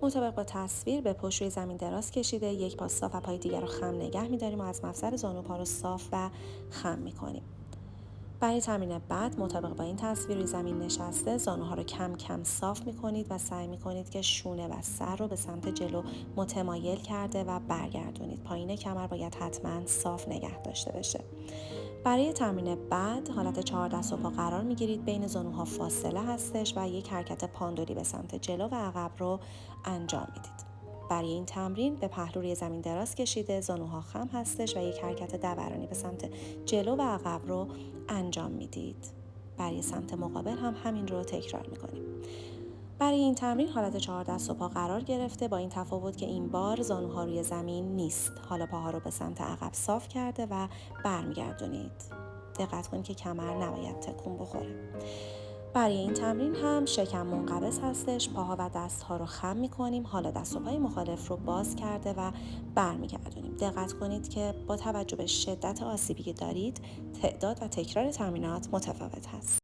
مطابق با تصویر به پشت روی زمین دراز کشیده، یک پا صاف و پای دیگر رو خم نگه می‌داریم و از مفصل زانو پا رو صاف و خم می‌کنیم. برای تمرین بعد مطابق با این تصویر روی زمین نشسته، زانوها رو کم کم صاف می‌کنید و سعی می‌کنید که شونه و سر رو به سمت جلو متمایل کرده و برگردونید. پایین کمر باید حتما صاف نگه داشته بشه. برای تمرین بعد حالت 4 دست و پا قرار میگیرید، بین زانوها فاصله هستش و یک حرکت پاندولی به سمت جلو و عقب رو انجام میدید. برای این تمرین به پهلو روی زمین دراز کشیده، زانوها خم هستش و یک حرکت دورانی به سمت جلو و عقب رو انجام میدید. برای سمت مقابل هم همین رو تکرار میکنیم. برای این تمرین حالت 4 دست و پا قرار گرفته، با این تفاوت که این بار زانوها روی زمین نیست. حالا پاها رو به سمت عقب صاف کرده و برمیگردونید. دقت کنید که کمر نباید تکون بخوره. برای این تمرین هم شکم منقبض هستش، پاها و دستها رو خم میکنیم. حالا دست و پای مخالف رو باز کرده و برمیگردونیم. دقت کنید که با توجه به شدت آسیبی که دارید، تعداد و تکرار تمرینات متفاوت هست.